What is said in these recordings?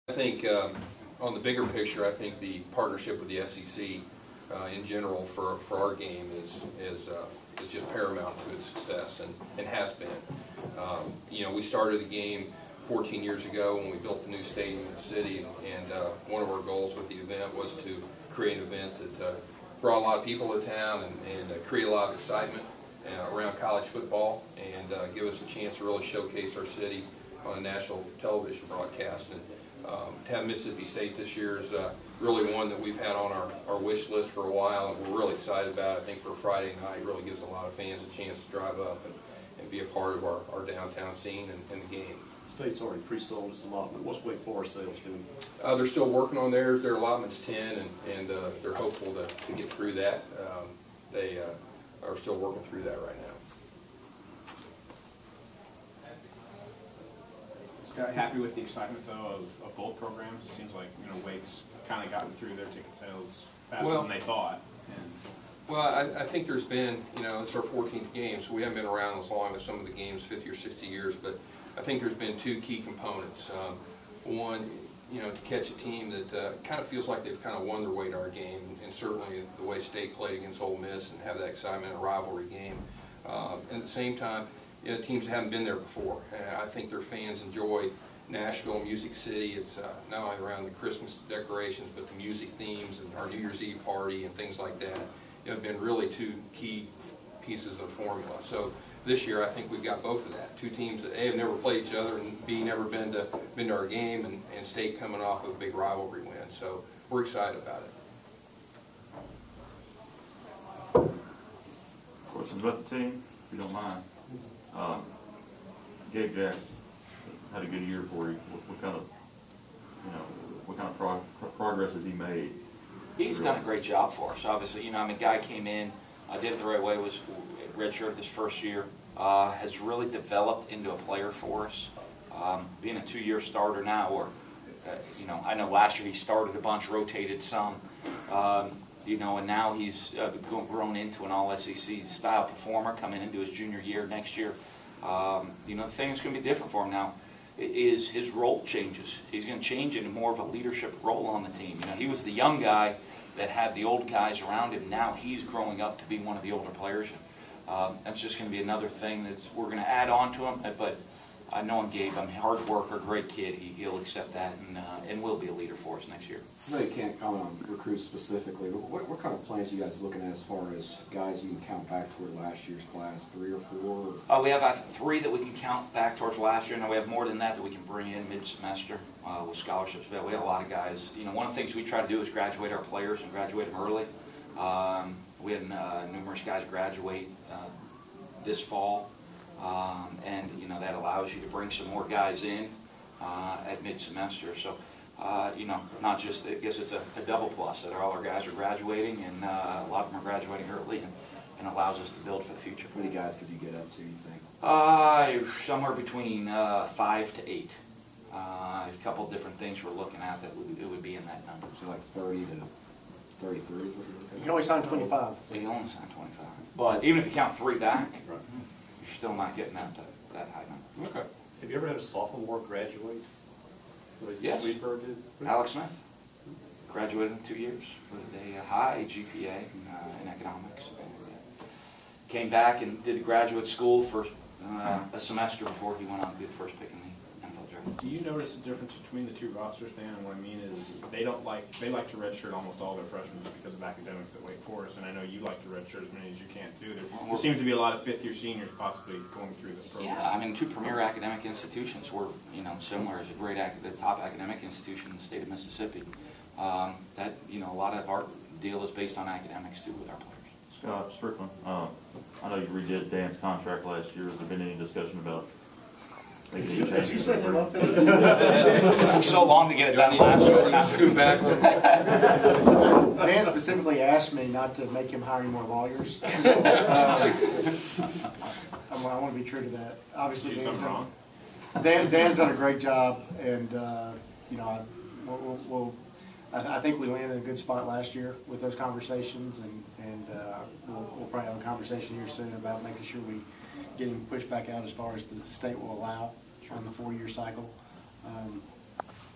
I think on the bigger picture, I think the partnership with the SEC in general for our game is just paramount to its success and has been. You know, we started the game 14 years ago when we built the new stadium in the city, and one of our goals with the event was to create an event that brought a lot of people to town and create a lot of excitement around college football and give us a chance to really showcase our city on a national television broadcast. And to have Mississippi State this year is really one that we've had on our wish list for a while, and we're really excited about it. I think for Friday night, it really gives a lot of fans a chance to drive up and be a part of our downtown scene and the game. State's already pre-sold its allotment. What's Wake Forest sales doing? They're still working on theirs. Their allotment's 10, and they're hopeful to get through that. They are still working through that right now. Scott, happy with the excitement though of both programs? It seems like Wake's kind of gotten through their ticket sales faster than they thought. Well, I think there's been, it's our 14th game, so we haven't been around as long as some of the games, 50 or 60 years, but I think there's been two key components. One, to catch a team that kind of feels like they've kind of won their way to our game, and certainly the way State played against Ole Miss and have that excitement in a rivalry game. And at the same time, teams that haven't been there before. I think their fans enjoy Nashville, Music City. It's not only around the Christmas decorations, but the music themes and our New Year's Eve party and things like that. Have been really two key pieces of the formula. So this year, I think we've got both of that. Two teams that A, have never played each other, and B, never been to our game, and State coming off of a big rivalry win. So we're excited about it. Questions about the team, if you don't mind? Gabe Jackson had a good year for you. What kind of progress has he made? He's done a great job for us. Obviously, guy came in, did it the right way, was redshirted his first year, has really developed into a player for us. Being a two-year starter now, or I know last year he started a bunch, rotated some, and now he's grown into an all-SEC style performer coming into his junior year next year. The thing that's going to be different for him now is his role changes. He's going to change into more of a leadership role on the team. He was the young guy that had the old guys around him. Now he's growing up to be one of the older players. That's just going to be another thing that we're going to add on to him. But I know him, Gabe. I'm a hard worker, great kid. He'll accept that and will be a leader for us next year. I know you can't comment on recruits specifically, but what kind of plans are you guys looking at as far as guys you can count back toward last year's class, 3 or 4? We have 3 that we can count back towards last year. Now we have more than that we can bring in mid-semester with scholarships. We have a lot of guys. One of the things we try to do is graduate our players and graduate them early. We had numerous guys graduate this fall, and that allows you to bring some more guys in at mid-semester. So. Not just, I guess it's a double plus that all our guys are graduating, and a lot of them are graduating early, and allows us to build for the future. How many guys could you get up to, you think? Somewhere between 5 to 8. A couple of different things we're looking at that it would be in that number. So like 30 to 33? You can only sign 25. You can only sign 25. But even if you count 3 back, you're still not getting that high number. Okay. Have you ever had a sophomore graduate? Yes. Alex Smith graduated in 2 years with a high GPA in economics. Came back and did graduate school for a semester before he went on to be the first pick in the NFL draft. Do you notice a difference between the two rosters, Dan? And what I mean is they like to redshirt almost all their freshmen just because of academics at Wake Forest, and I know you like to redshirt as many as you can too. There seems to be a lot of fifth-year seniors possibly going through this program. Yeah, 2 premier academic institutions. We're similar as the top academic institution in the state of Mississippi. That a lot of our deal is based on academics too with our players. Scott, Stricklin, I know you redid Dan's contract last year. Has there been any discussion about making any changes? You set him up. It took so long to get it done last year. Scoot backwards. Dan specifically asked me not to make him hire any more lawyers. So, I want to be true to that. Obviously, Dan's done a great job, and I think we landed in a good spot last year with those conversations, and we'll probably have a conversation here soon about making sure we get him pushed back out as far as the state will allow on the 4-year cycle.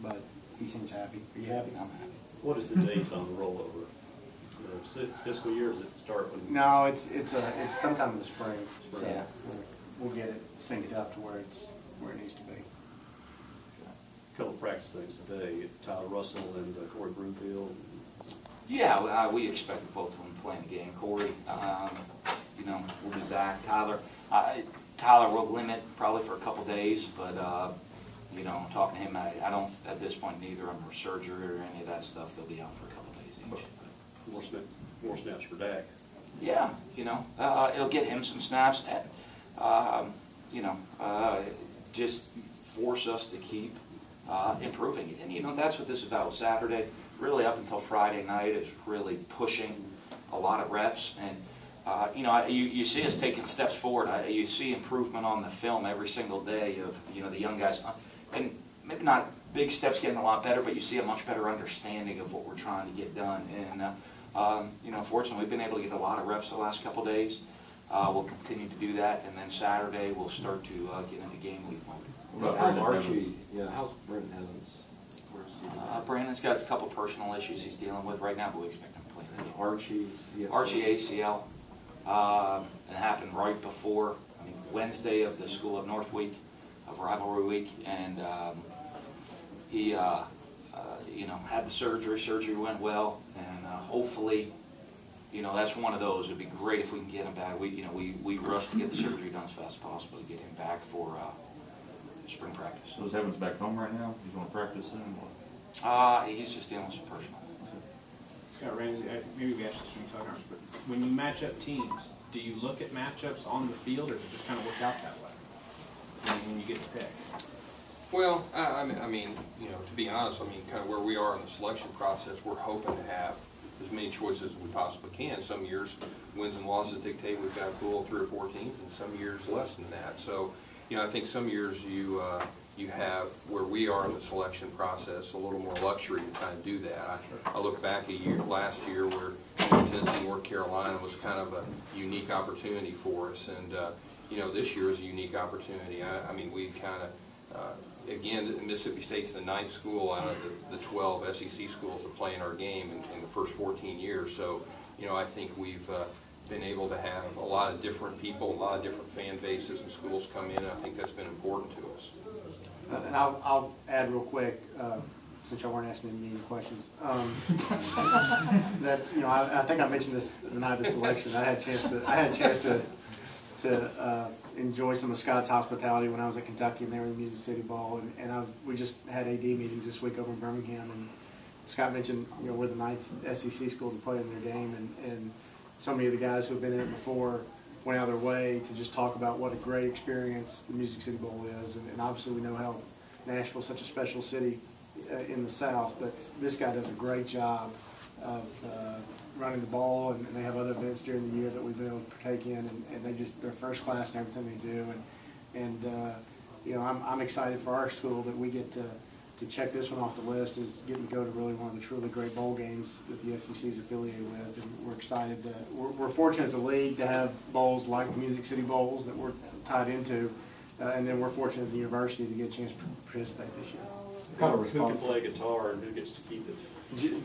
But he seems happy. Are you happy? I'm happy. What is the date on the rollover? Fiscal year, does it start when? No, it's sometime in the spring. So Yeah. we'll get it synced up to where it needs to be. Couple of practice things today, Tyler Russell and Corey Broomfield. Yeah, we expect both of them playing the game. Corey, you know, we'll be back. Tyler will limit probably for a couple days, but you know, talking to him, I don't at this point neither of them are surgery or any of that stuff. They'll be out for a couple days each. More snaps for Dak. Yeah, you know, it'll get him some snaps, and you know, just force us to keep improving. And you know, that's what this is about. Saturday, really up until Friday night, is really pushing a lot of reps, and you know, you see us taking steps forward. You see improvement on the film every single day of, you know, the young guys, and maybe not big steps getting a lot better, but you see a much better understanding of what we're trying to get done. And you know, fortunately, we've been able to get a lot of reps the last couple days. We'll continue to do that, and then Saturday we'll start to get into game week mode. How's Archie? Yeah, how's Brenton Evans? Brandon's got a couple personal issues he's dealing with right now, but we expect him to play that game. Archie ACL. It happened right before, Wednesday of the School of North week, of rivalry week, and he, you know, had the surgery. Surgery went well, and hopefully, you know, that's one of those. It'd be great if we can get him back. We rushed to get the surgery done as fast as possible to get him back for spring practice. So is Evans back home right now? He's going to practice soon? He's just dealing with some personal. Scott, Ramsey, maybe we actually shouldn't talk ours, but when you match up teams, do you look at matchups on the field, or does it just kind of work out that way when you get to pick? Well, I mean, you know, to be honest, kind of where we are in the selection process, we're hoping to have as many choices as we possibly can. Some years, wins and losses dictate we've got a pool of 3 or 4 teams, and some years less than that. So, you know, I think some years you have, where we are in the selection process, a little more luxury to kind of do that. I look back last year where Tennessee, North Carolina was kind of a unique opportunity for us, and you know, this year is a unique opportunity. I mean, we kind of, again, Mississippi State's the 9th school out of the 12 SEC schools that play in our game in the first 14 years. So, you know, I think we've been able to have a lot of different people, a lot of different fan bases and schools come in, and I think that's been important to us. And I'll add real quick, since y'all weren't asking me any questions, that, you know, I think I mentioned this the night of the selection. I had a chance to enjoy some of Scott's hospitality when I was at Kentucky and they were in the Music City Bowl, and we just had AD meetings this week over in Birmingham, and Scott mentioned, you know, we're the 9th SEC school to play in their game, and so many of the guys who have been in it before went out of their way to just talk about what a great experience the Music City Bowl is, and obviously we know how Nashville's such a special city in the South, but this guy does a great job of running the ball, and they have other events during the year that we've been able to partake in, and they're first class in everything they do, and you know, I'm excited for our school that we get to check this one off the list as getting to go to really one of the truly great bowl games that the SEC is affiliated with, and we're excited. We're fortunate as a league to have bowls like the Music City Bowls that we're tied into, and then we're fortunate as a university to get a chance to participate this year. Kind of who can play guitar and who gets to keep it?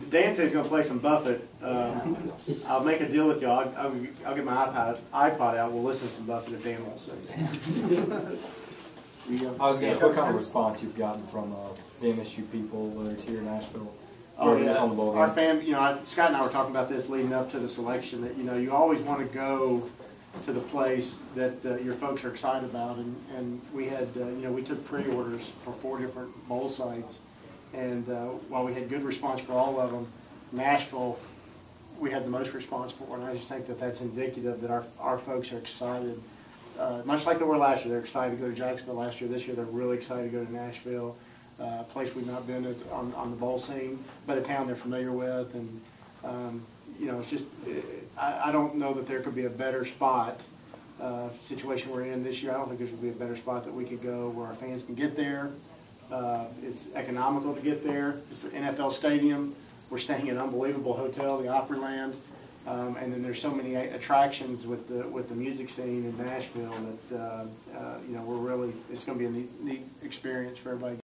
Dan said he's going to play some Buffett. I'll make a deal with you. I'll get my iPod out. We'll listen to some Buffett if Dan wants to. I was going to what kind of response you've gotten from the MSU people, whether it's here in Nashville? Oh yeah, our fan. You know, Scott and I were talking about this leading up to the selection. That, you know, you always want to go to the place that your folks are excited about, and we had you know, we took pre-orders for 4 different bowl sites, and while we had good response for all of them, Nashville we had the most response for, and I just think that that's indicative that our folks are excited. Much like they were last year, they're excited to go to Jacksonville last year. This year, they're really excited to go to Nashville, a place we've not been on the bowl scene, but a town they're familiar with. And you know, it's just I don't know that there could be a better spot situation we're in this year. I don't think there should be a better spot that we could go where our fans can get there. It's economical to get there. It's an NFL stadium. We're staying in an unbelievable hotel, the Opryland. And then there's so many attractions with the music scene in Nashville that you know, it's going to be a neat experience for everybody.